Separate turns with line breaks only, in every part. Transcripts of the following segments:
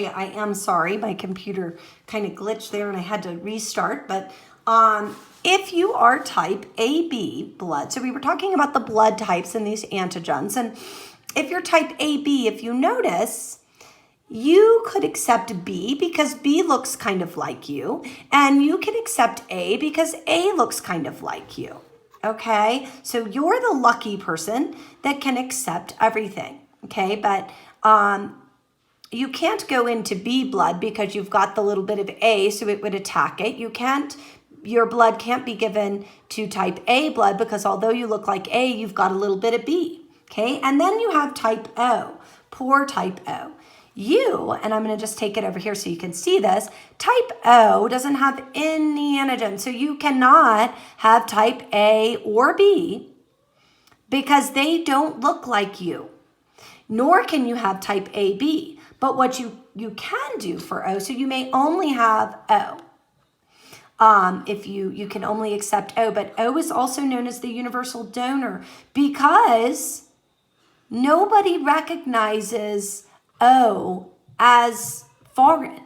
I am sorry, my computer kind of glitched there and I had to restart, but if you are type AB blood, so we were talking about the blood types and these antigens, and if you're type AB, if you notice, you could accept B because B looks kind of like you, and you can accept A because A looks kind of like you, okay? So you're the lucky person that can accept everything, okay? But you can't go into B blood because you've got the little bit of A, so it would attack it. Your blood can't be given to type A blood because although you look like A, you've got a little bit of B, okay? And then you have type O, poor type O. You, and I'm gonna just take it over here so you can see this, type O doesn't have any antigen, so you cannot have type A or B because they don't look like you, nor can you have type AB. But what you can do for O, so you may only have O. If you can only accept O, but O is also known as the universal donor because nobody recognizes O as foreign,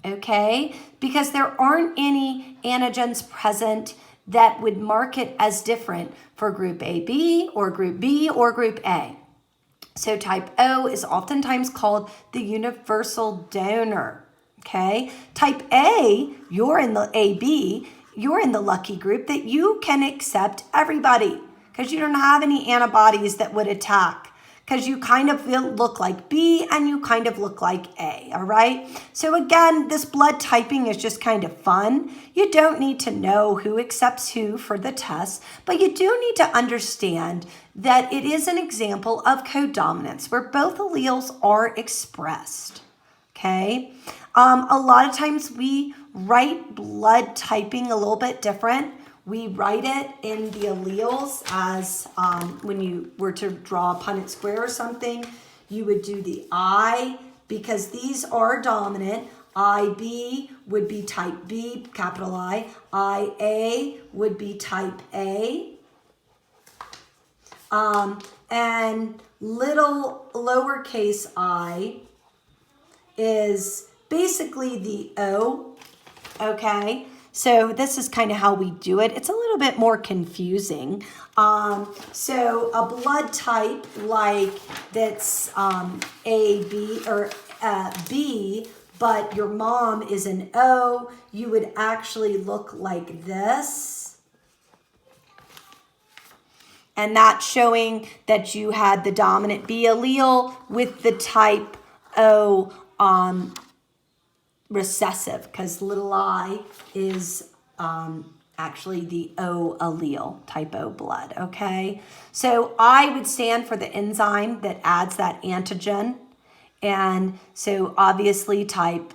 okay? Because there aren't any antigens present that would mark it as different for group AB or group B or group A. So type O is oftentimes called the universal donor, okay? Type A, you're in the AB, you're in the lucky group that you can accept everybody because you don't have any antibodies that would attack because you kind of look like B and you kind of look like A, all right? So again, this blood typing is just kind of fun. You don't need to know who accepts who for the test, but you do need to understand that it is an example of codominance where both alleles are expressed, okay? A lot of times we write blood typing a little bit different. We write it in the alleles as when you were to draw a Punnett square or something, you would do the I because these are dominant. IB would be type B, capital I. IA would be type A. And little lowercase I is basically the O, okay? So this is kind of how we do it. It's a little bit more confusing. So a blood type like that's AB or B, but your mom is an O, you would actually look like this. And that's showing that you had the dominant B allele with the type O recessive, because little I is actually the O allele, type O blood, okay? So I would stand for the enzyme that adds that antigen. And so obviously type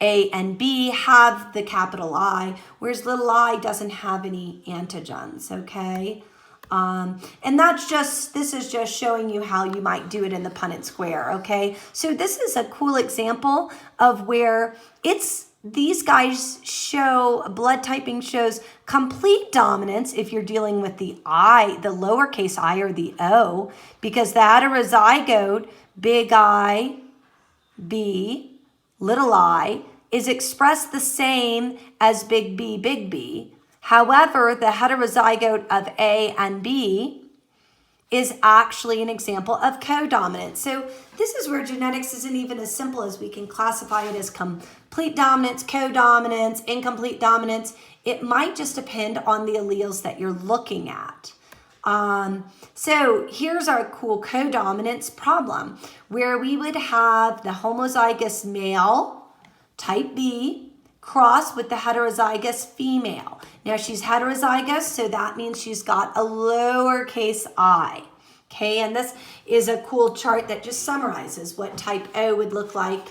A and B have the capital I, whereas little I doesn't have any antigens, okay? And this is just showing you how you might do it in the Punnett square, okay? So this is a cool example of where these guys show, blood typing shows complete dominance if you're dealing with the I, the lowercase I or the O, because the heterozygote, big I, B, little I, is expressed the same as big B. However, the heterozygote of A and B is actually an example of codominance. So this is where genetics isn't even as simple as we can classify it as complete dominance, codominance, incomplete dominance. It might just depend on the alleles that you're looking at. So here's our cool codominance problem where we would have the homozygous male, type B, cross with the heterozygous female. Now she's heterozygous, so that means she's got a lowercase I. Okay, and this is a cool chart that just summarizes what type O would look like.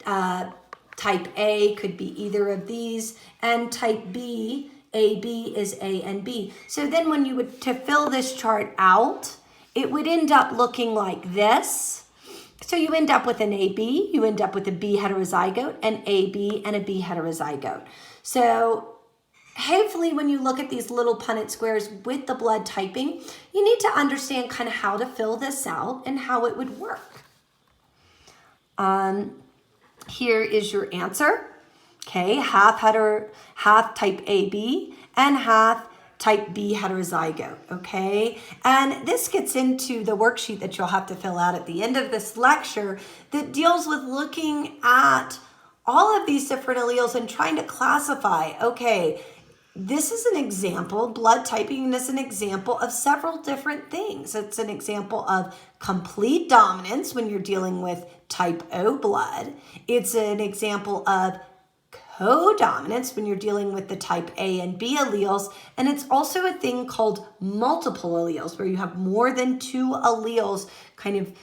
Type A could be either of these, and type B, AB is A and B. So then when you would to fill this chart out, it would end up looking like this. So you end up with an AB, you end up with a B heterozygote, an AB, and a B heterozygote. So hopefully when you look at these little Punnett squares with the blood typing, you need to understand kind of how to fill this out and how it would work. here is your answer. Okay, half type AB and half type B heterozygote, okay? And this gets into the worksheet that you'll have to fill out at the end of this lecture that deals with looking at all of these different alleles and trying to classify, okay, this is an example, blood typing is an example of several different things. It's an example of complete dominance when you're dealing with type O blood. It's an example of codominance when you're dealing with the type A and B alleles. And it's also a thing called multiple alleles, where you have more than two alleles kind of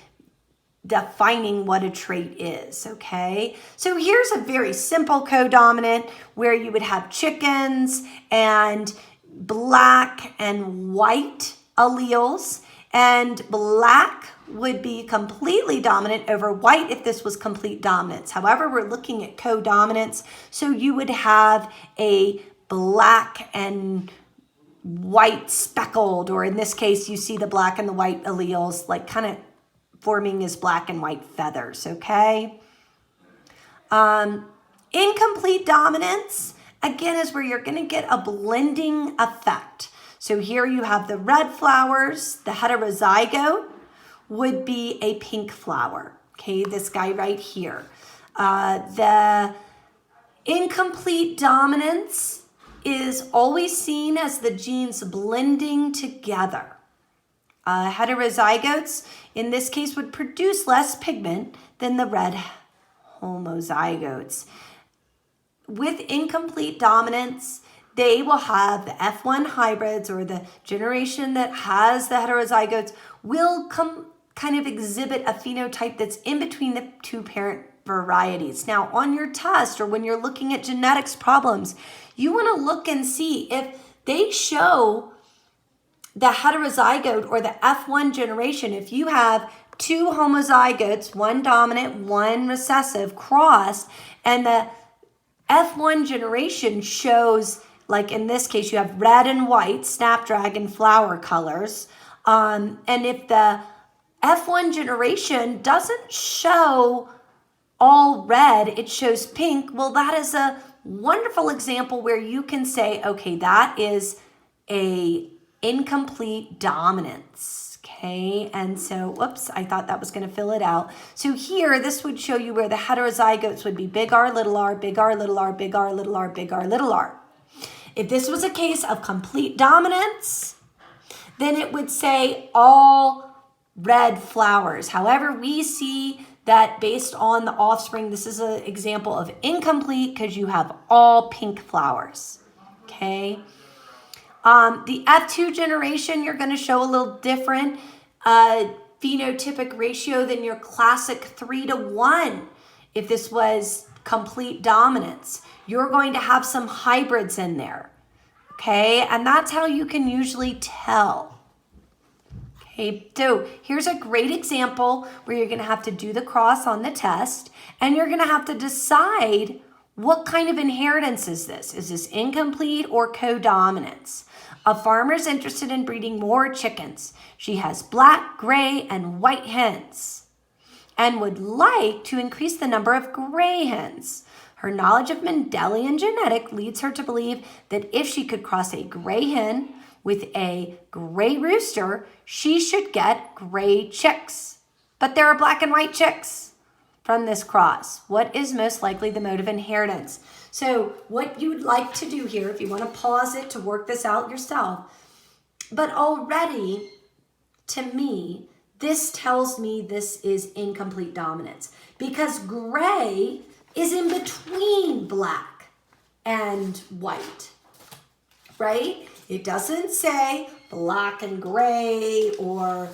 defining what a trait is, okay? So here's a very simple codominant where you would have chickens and black and white alleles, and black would be completely dominant over white if this was complete dominance. However, we're looking at codominance, so you would have a black and white speckled, or in this case, you see the black and the white alleles like kind of forming as black and white feathers, okay? Incomplete dominance, again, is where you're gonna get a blending effect. So here you have the red flowers, the heterozygote would be a pink flower, okay? This guy right here. The incomplete dominance is always seen as the genes blending together. Heterozygotes, in this case, would produce less pigment than the red homozygotes. With incomplete dominance, they will have the F1 hybrids, or the generation that has the heterozygotes will kind of exhibit a phenotype that's in between the two parent varieties. Now, on your test or when you're looking at genetics problems, you want to look and see if they show the heterozygote or the F1 generation. If you have two homozygotes, one dominant, one recessive, crossed, and the F1 generation shows, like in this case, you have red and white snapdragon flower colors. And if the F1 generation doesn't show all red, it shows pink, well, that is a wonderful example where you can say, okay, that is a incomplete dominance, okay? And so, whoops, I thought that was going to fill it out. So here, this would show you where the heterozygotes would be big R, little r, big R, little r, big R, little r, big R, little r. If this was a case of complete dominance, then it would say all red flowers. However, we see that based on the offspring, this is an example of incomplete because you have all pink flowers, okay? The F2 generation, you're going to show a little different phenotypic ratio than your classic 3-to-1. If this was complete dominance, you're going to have some hybrids in there, okay? And that's how you can usually tell. Okay, so here's a great example where you're going to have to do the cross on the test, and you're going to have to decide what kind of inheritance is this. Is this incomplete or codominance? A farmer is interested in breeding more chickens. She has black, gray, and white hens and would like to increase the number of gray hens. Her knowledge of Mendelian genetic leads her to believe that if she could cross a gray hen with a gray rooster, she should get gray chicks. But there are black and white chicks from this cross. What is most likely the mode of inheritance? So what you would like to do here, if you want to pause it to work this out yourself, but already, to me, this tells me this is incomplete dominance because gray is in between black and white, right? It doesn't say black and gray or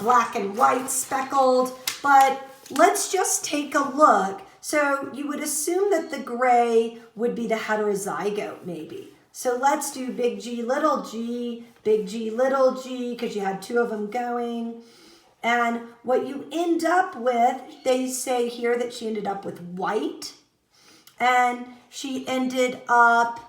black and white speckled, but let's just take a look. So you would assume that the gray would be the heterozygote maybe. So let's do big G, little g, because you had two of them going. And what you end up with, they say here that she ended up with white. And she ended up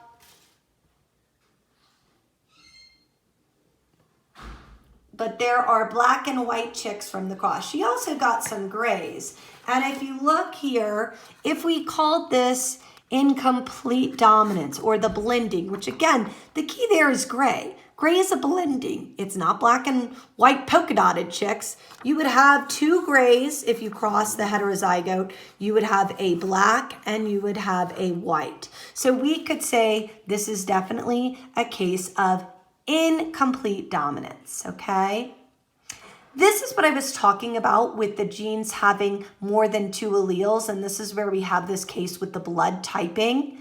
but there are black and white chicks from the cross. She also got some grays. And if you look here, if we called this incomplete dominance or the blending, which again, the key there is gray. Gray is a blending. It's not black and white polka dotted chicks. You would have two grays if you cross the heterozygote. You would have a black and you would have a white. So we could say this is definitely a case of incomplete dominance, okay? This is what I was talking about with the genes having more than two alleles, and this is where we have this case with the blood typing.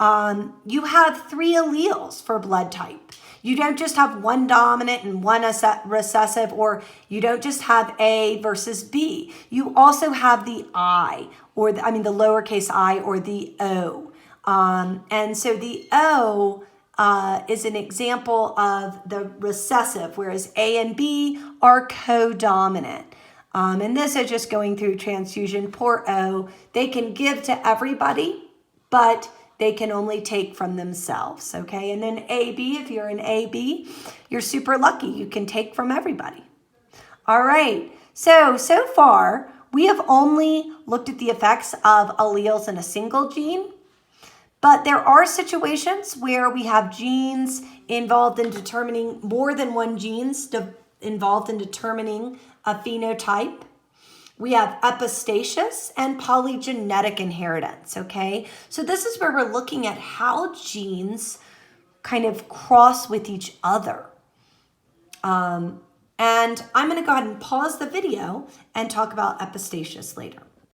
You have three alleles for blood type. You don't just have one dominant and one recessive, or you don't just have A versus B. You also have the I, or the lowercase I or the O. And so the O is an example of the recessive, whereas A and B are codominant. And this is just going through transfusion. Poor O. They can give to everybody, but they can only take from themselves, okay? And then AB, if you're an AB, you're super lucky. You can take from everybody. All right, so far, we have only looked at the effects of alleles in a single gene, but there are situations where we have genes involved in determining more than one genes involved in determining a phenotype. We have epistasis and polygenetic inheritance, okay? So this is where we're looking at how genes kind of cross with each other. And I'm going to go ahead and pause the video and talk about epistasis later.